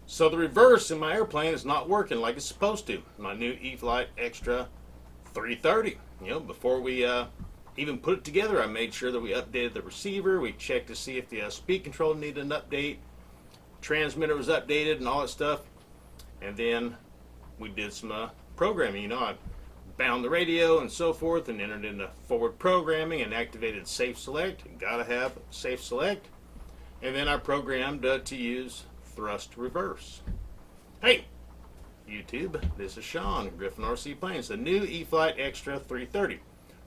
So the reverse in my airplane is not working like it's supposed to. My new E-flite Extra 330. Before we even put it together, I made sure that we updated the receiver. We checked to see if the speed control needed an update, transmitter was updated, and all that stuff. And then we did some programming. I bound the radio and so forth, and entered into forward programming and activated Safe Select. Gotta have Safe Select. And then I programmed to use thrust reverse. Hey, YouTube, this is Sean, Griffin RC Planes, the new E-flite Extra 330.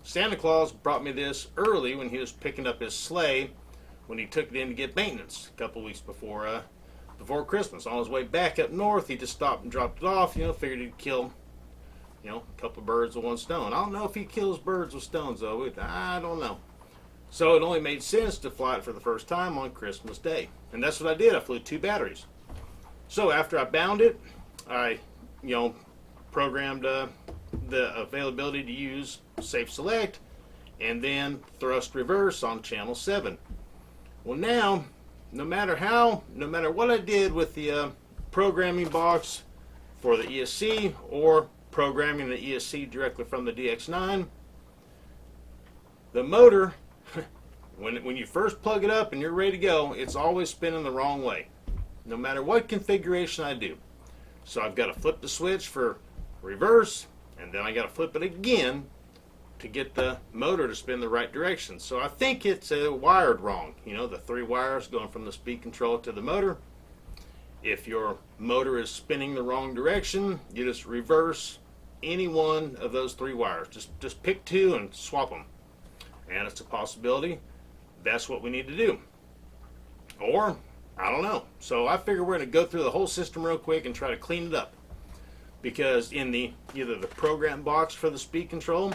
Santa Claus brought me this early when he was picking up his sleigh when he took it in to get maintenance a couple weeks before Christmas. On his way back up north, he just stopped and dropped it off. Figured he'd kill, a couple birds with one stone. I don't know if he kills birds with stones, though. I don't know. So it only made sense to fly it for the first time on Christmas Day. And that's what I did. I flew 2 batteries. So after I bound it, I, programmed the availability to use Safe Select and then thrust reverse on channel 7. Well, now, no matter what I did with the programming box for the ESC or programming the ESC directly from the DX9, the motor, when you first plug it up and you're ready to go, it's always spinning the wrong way, no matter what configuration I do. So I've got to flip the switch for reverse, and then I got to flip it again to get the motor to spin the right direction. So I think it's wired wrong. The 3 wires going from the speed control to the motor. If your motor is spinning the wrong direction, you just reverse any one of those 3 wires. Just pick 2 and swap them. And it's a possibility that's what we need to do. Or, I don't know. So I figure we're going to go through the whole system real quick and try to clean it up. Because in either the program box for the speed control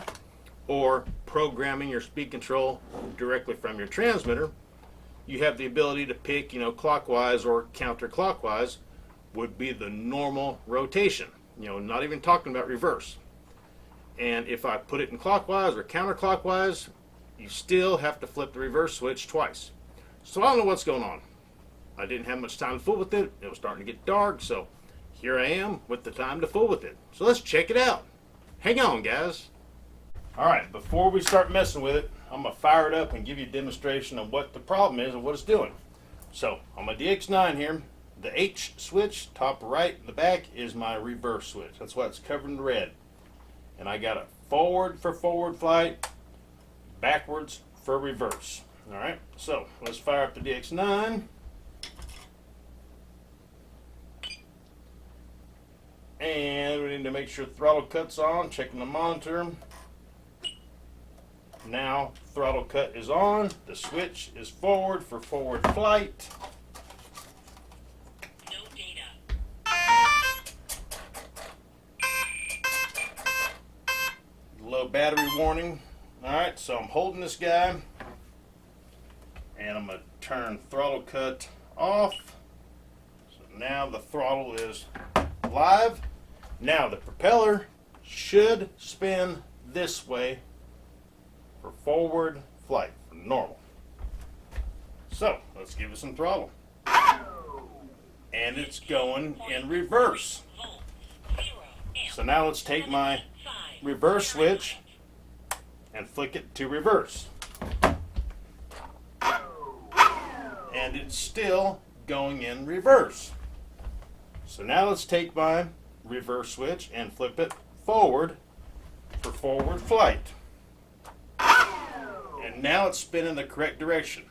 or programming your speed control directly from your transmitter, you have the ability to pick, clockwise or counterclockwise would be the normal rotation. Not even talking about reverse. And if I put it in clockwise or counterclockwise, you still have to flip the reverse switch twice. So I don't know what's going on. I didn't have much time to fool with it. It was starting to get dark, so here I am with the time to fool with it. So let's check it out. Hang on, guys. All right, before we start messing with it, I'm going to fire it up and give you a demonstration of what the problem is and what it's doing. So on my DX9 here, the H switch, top right in the back, is my reverse switch. That's why it's covered in red. And I got it forward for forward flight, backwards for reverse. All right, so let's fire up the DX9. And we need to make sure throttle cut's on, checking the monitor. Now throttle cut is on. The switch is forward for forward flight. No data. Low battery warning. Alright, so I'm holding this guy and I'm going to turn throttle cut off. So now the throttle is live. Now the propeller should spin this way for forward flight, for normal. So let's give it some throttle. And it's going in reverse. So now let's take my reverse switch and flick it to reverse. And it's still going in reverse. So now let's take my reverse switch and flip it forward for forward flight. And now it's spinning the correct direction.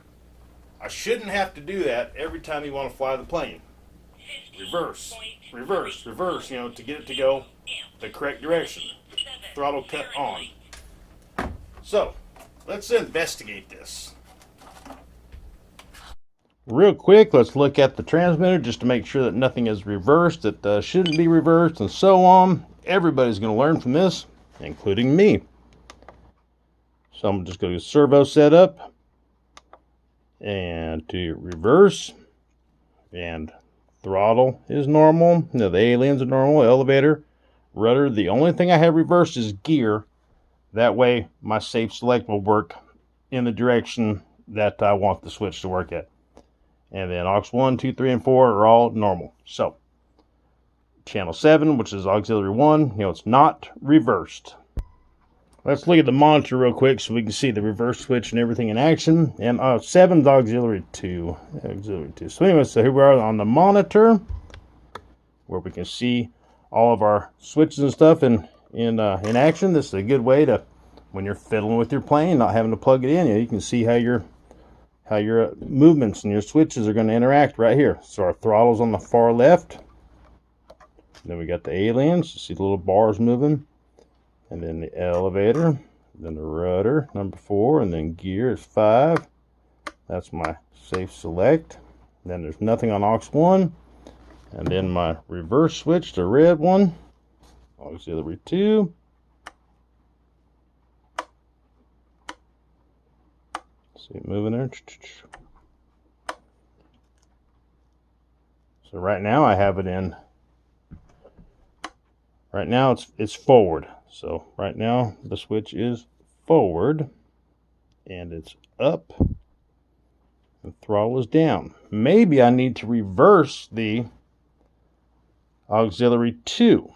I shouldn't have to do that every time you want to fly the plane. Reverse, reverse, reverse, to get it to go the correct direction. Throttle cut on. So, let's investigate this. Real quick, let's look at the transmitter just to make sure that nothing is reversed that shouldn't be reversed and so on. Everybody's going to learn from this, including me. So I'm just going to servo setup and to reverse, and throttle is normal. The aliens are normal, elevator, rudder. The only thing I have reversed is gear. That way my safe select will work in the direction that I want the switch to work at. And then aux 1, 2, 3, and 4 are all normal. So channel 7, which is auxiliary 1. It's not reversed. Let's look at the monitor real quick so we can see the reverse switch and everything in action. And 7's auxiliary 2. So anyway, so here we are on the monitor where we can see all of our switches and stuff in action. This is a good way to, when you're fiddling with your plane, not having to plug it in. You can see how your movements and your switches are going to interact right here. So our throttle's on the far left. Then we got the aliens. You see the little bars moving. And then the elevator. Then the rudder, number 4. And then gear is 5. That's my safe select. Then there's nothing on aux 1. And then my reverse switch, the red one. Auxiliary 2. See it moving there. So right now I have it in. Right now it's forward. So right now the switch is forward and it's up and throttle is down. Maybe I need to reverse the auxiliary 2.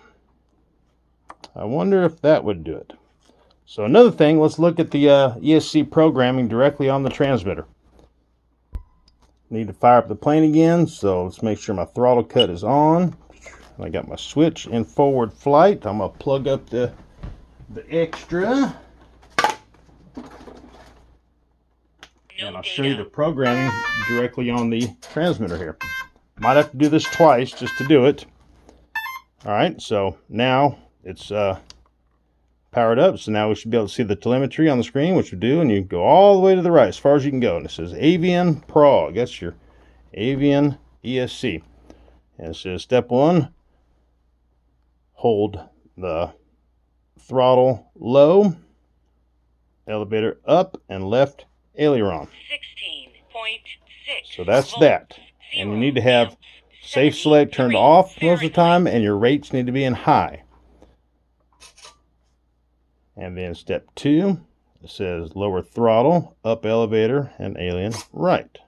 I wonder if that would do it. So another thing, let's look at the ESC programming directly on the transmitter. Need to fire up the plane again, so let's make sure my throttle cut is on. I got my switch in forward flight. I'm going to plug up the extra. And I'll show you the programming directly on the transmitter here. Might have to do this twice just to do it. Alright, so now it's powered up. So now we should be able to see the telemetry on the screen, which we do. And you go all the way to the right as far as you can go. And it says Avian Prague. That's your Avian ESC. And it says step 1. Hold the throttle low, elevator up, and left aileron. 16.6. So that's that. And you need to have safe select turned off most of the time, and your rates need to be in high. And then step 2, it says lower throttle, up elevator, and alien right.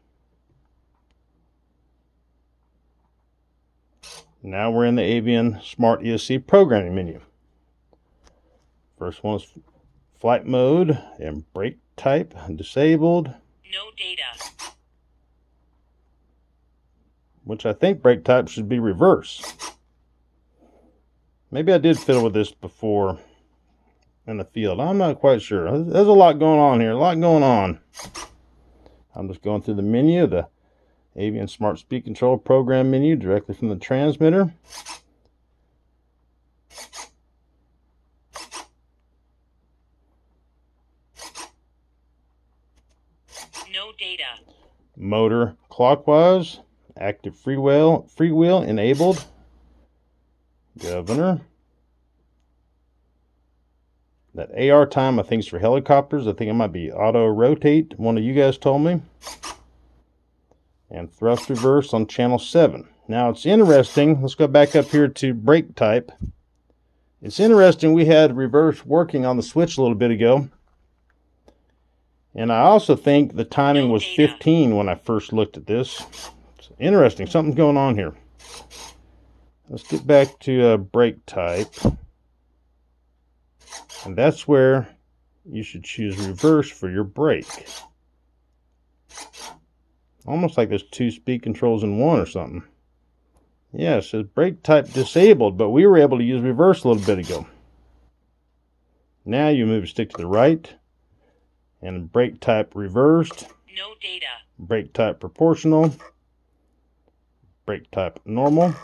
Now we're in the Avian Smart ESC programming menu. First one is flight mode and brake type disabled. No data. Which I think brake type should be reverse. Maybe I did fiddle with this before in the field. I'm not quite sure. There's a lot going on here. A lot going on. I'm just going through the menu, the Avian Smart Speed Control program menu directly from the transmitter. No data. Motor clockwise. Active freewheel enabled. Governor. That AR time I think is for helicopters. I think it might be auto rotate. One of you guys told me. And thrust reverse on channel 7. Now it's interesting. Let's go back up here to brake type. It's interesting we had reverse working on the switch a little bit ago. And I also think the timing was 15 when I first looked at this. It's interesting. Something's going on here. Let's get back to brake type. And that's where you should choose reverse for your brake. Almost like there's 2 speed controls in one or something. Yeah, it says brake type disabled, but we were able to use reverse a little bit ago. Now you move your stick to the right. And brake type reversed. No data. Brake type proportional. Brake type normal.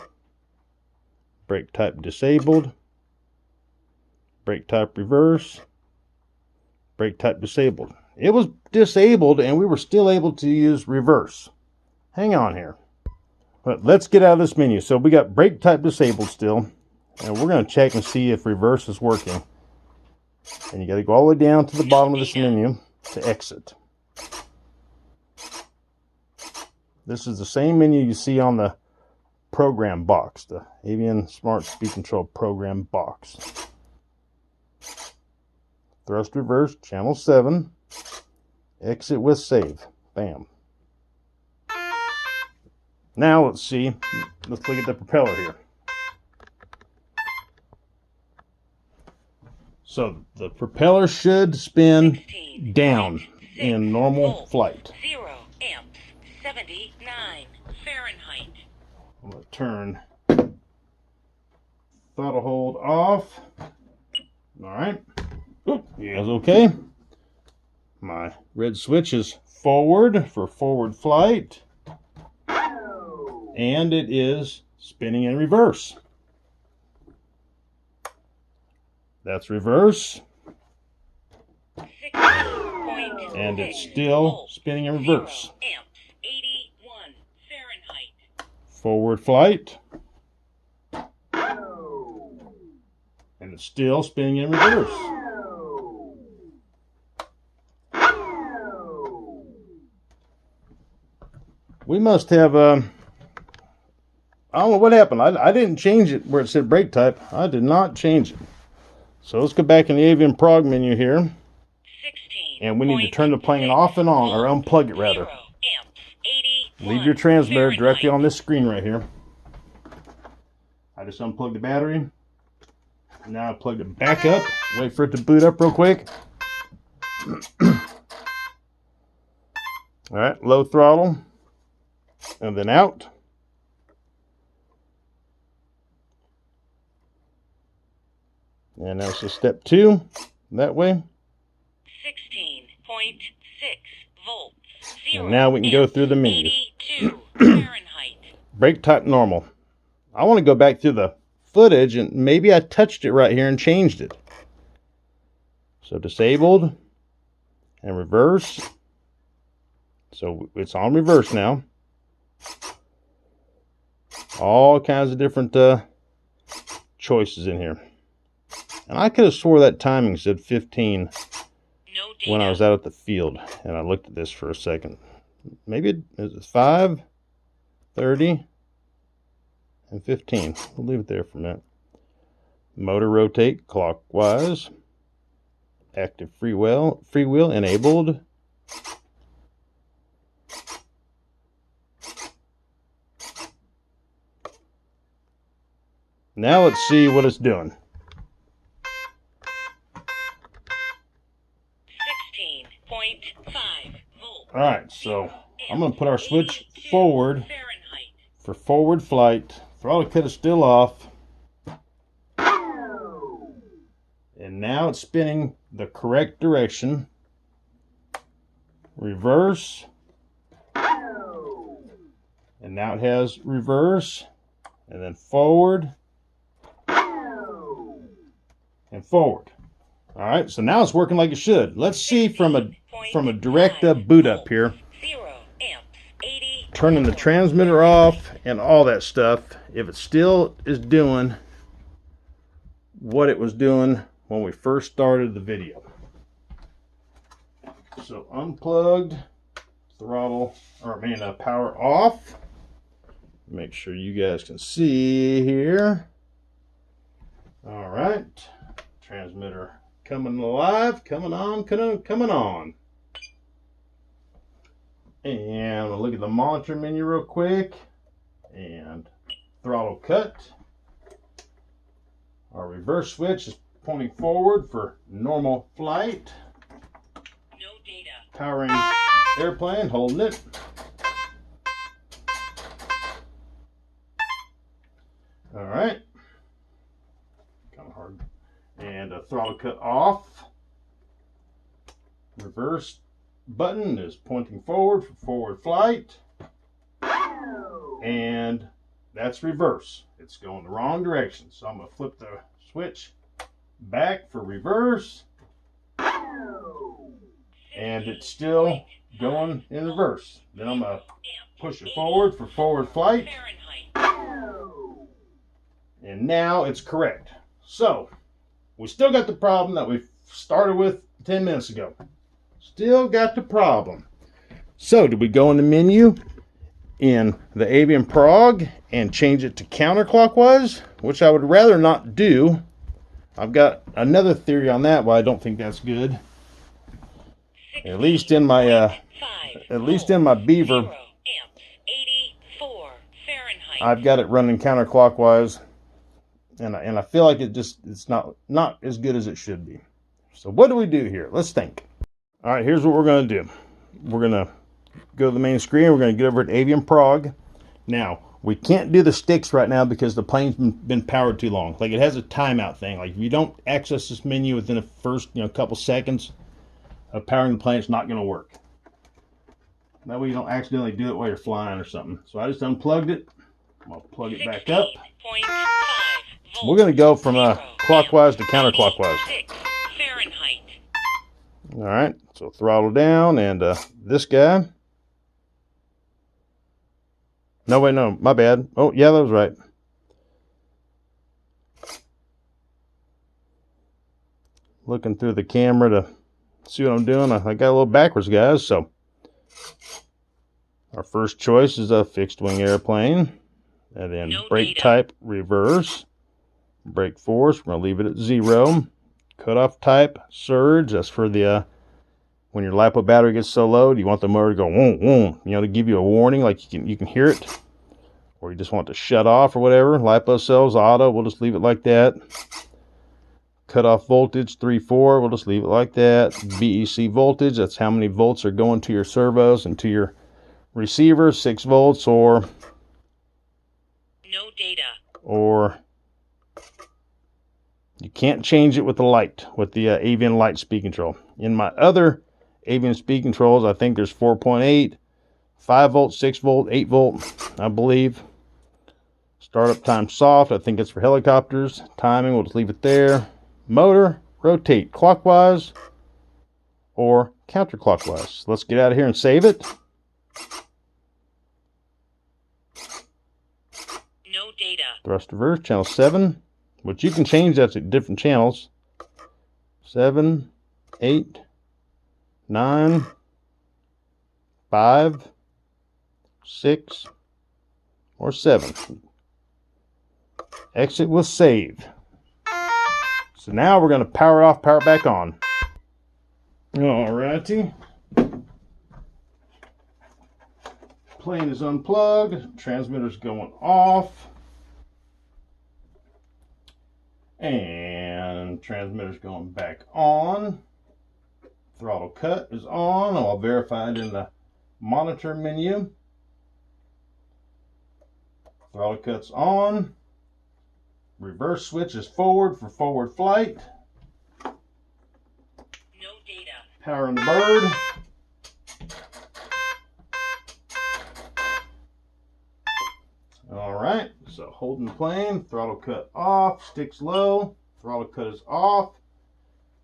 Brake type disabled. Brake type reverse. Brake type disabled. It was disabled and we were still able to use reverse. Hang on here. But let's get out of this menu. So we got brake type disabled still. And we're going to check and see if reverse is working. And you got to go all the way down to the bottom of this menu to exit. This is the same menu you see on the program box, the Avian Smart Speed Control program box. Thrust reverse, channel 7. Exit with save. Bam. Now let's see. Let's look at the propeller here. So the propeller should spin 16. down 6 in normal volts, flight. 0 amps, 79 Fahrenheit. I'm going to turn throttle hold off. All right. Oop, you guys okay? My red switch is forward for forward flight. And it is spinning in reverse. That's reverse. 16.6 And it's still spinning in reverse. 0 amps, 81 Fahrenheit. Forward flight. And it's still spinning in reverse. We must have, I don't know what happened. I didn't change it where it said brake type. I did not change it. So let's go back in the avian prog menu here. 16. And we need to turn the plane off and on, or unplug it rather. 0 amps, 81 Leave your transmitter directly Fahrenheit. on this screen right here. I just unplugged the battery. Now I plugged it back up. Wait for it to boot up real quick. All right, low throttle. And then out. And that's just step 2. That way. 16.6 volts. 0 And now we can go through the menu. 82 Fahrenheit. Brake type normal. I want to go back through the footage and maybe I touched it right here and changed it. So disabled and reverse. So it's on reverse now. All kinds of different choices in here. And I could have swore that timing said 15 No data. when I was out at the field. And I looked at this for a second. Maybe it is 5, 30, and 15. We'll leave it there for a minute. Motor rotate clockwise. Active freewheel enabled. Now let's see what it's doing. 16.5 volts. All right, so I'm going to put our switch 82 forward Fahrenheit. for forward flight. Throttle cut is still off. And now it's spinning the correct direction. Reverse. And now it has reverse. And then forward. And forward. All right, so now it's working like it should. Let's see from a direct boot up here. 0 amps, 80 Turning the transmitter off and all that stuff. If it still is doing what it was doing when we first started the video. So unplugged, throttle, power off. Make sure you guys can see here. All right, transmitter coming alive, coming on. And we'll look at the monitor menu real quick. And throttle cut. Our reverse switch is pointing forward for normal flight. No data. Powering airplane, holding it. All right. Kind of hard. And throttle cut off. Reverse button is pointing forward for forward flight. And that's reverse. It's going the wrong direction. So I'm going to flip the switch back for reverse. And it's still going in reverse. Then I'm going to push it forward for forward flight. And now it's correct. So we still got the problem that we started with 10 minutes ago. Still got the problem. So did we go in the menu in the avian prog and change it to counterclockwise, which I would rather not do. I've got another theory on that why I don't think that's good. At least in my Beaver, I've got it running counterclockwise. and I feel like it's not as good as it should be. So what do we do here? Let's think. All right, here's what we're going to do. We're going to go to the main screen. We're going to get over to Avian Prague. Now, we can't do the sticks right now because the plane's been powered too long. Like, it has a timeout thing. Like, if you don't access this menu within the first couple seconds of powering the plane, it's not going to work. That way you don't accidentally do it while you're flying or something. So I just unplugged it. I'll plug it back up. We're going to go from clockwise to counterclockwise. Fahrenheit. All right, so throttle down, and this guy. No, wait, no, my bad. Oh, yeah, that was right. Looking through the camera to see what I'm doing. I got a little backwards, guys. So our first choice is a fixed wing airplane, and then brake type reverse, brake force. We're gonna leave it at 0. Cutoff type surge. That's for the when your LiPo battery gets so low, you want the motor to go whoom, whoom, to give you a warning, like you can hear it, or you just want it to shut off or whatever. LiPo cells auto. We'll just leave it like that. Cutoff voltage 3.4. We'll just leave it like that. BEC voltage. That's how many volts are going to your servos and to your receiver. 6 volts or No data. Or you can't change it with the light, with the Avian light speed control. In my other Avian speed controls, I think there's 4.8, 5 volt, 6 volt, 8 volt, I believe. Startup time soft, I think it's for helicopters. Timing, we'll just leave it there. Motor, rotate clockwise or counterclockwise. Let's get out of here and save it. No data. Thrust reverse, channel 7, which you can change that to different channels. 7, 8, 9, 5, 6, or 7. Exit with save. So now we're going to power off, power back on. Alrighty. Plane is unplugged. Transmitter's going off. And transmitter's going back on. Throttle cut is on. I'll verify it in the monitor menu. Throttle cut's on. Reverse switch is forward for forward flight. No data. Powering the bird. Alright, so holding plane, throttle cut off, sticks low, throttle cut is off.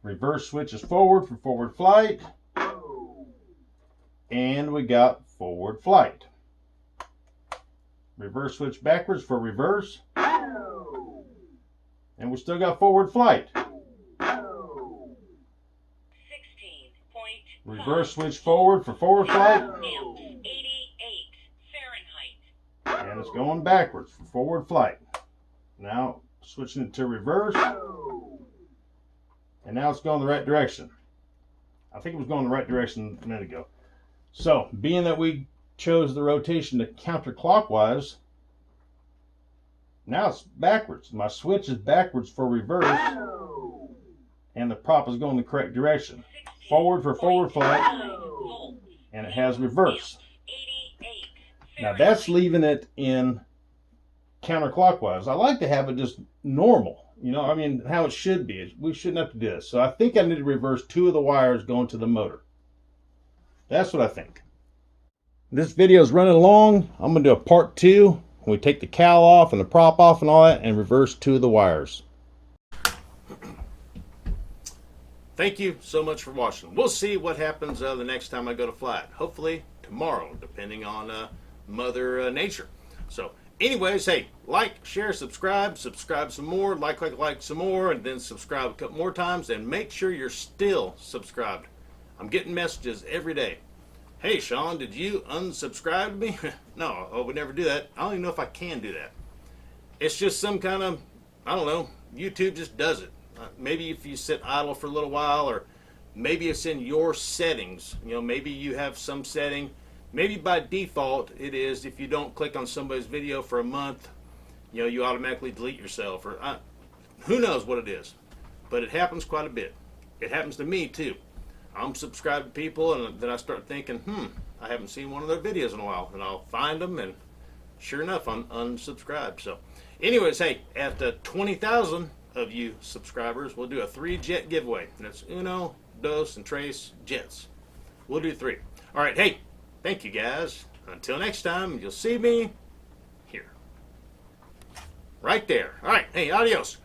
Reverse switch is forward for forward flight. And we got forward flight. Reverse switch backwards for reverse. And we still got forward flight. 16.5. Reverse switch forward for forward flight. 88 Fahrenheit. And it's going backwards for forward flight. Now switching it to reverse. And now it's going the right direction. I think it was going the right direction a minute ago. So, being that we chose the rotation to counterclockwise, now it's backwards. My switch is backwards for reverse, and the prop is going the correct direction. Forward for forward flight, and it has reverse. Now that's leaving it in counterclockwise. I like to have it just normal, how it should be. We shouldn't have to do this. So I think I need to reverse 2 of the wires going to the motor. That's what I think. This video is running long. I'm going to do a part 2. We take the cowl off and the prop off and all that and reverse 2 of the wires. Thank you so much for watching. We'll see what happens the next time I go to fly it. Hopefully tomorrow, depending on Mother Nature. So anyways, hey, like, share, subscribe some more, like some more, and then subscribe a couple more times, and make sure you're still subscribed. I'm getting messages every day. Hey, Sean, did you unsubscribe to me? No, I would never do that. I don't even know if I can do that. It's just some kind of, I don't know, YouTube just does it. Maybe if you sit idle for a little while, or maybe it's in your settings. Maybe you have some setting. Maybe by default it is if you don't click on somebody's video for a month, you know, you automatically delete yourself, or who knows what it is. But it happens quite a bit. It happens to me too. I'm subscribed to people, and then I start thinking, I haven't seen one of their videos in a while, and I'll find them, and sure enough, I'm unsubscribed. So, anyways, hey, at 20,000 of you subscribers, we'll do a 3-jet giveaway. And it's Uno, Dos, and Tres jets. We'll do 3. All right, hey, thank you guys. Until next time, you'll see me here. Right there. All right, hey, adios.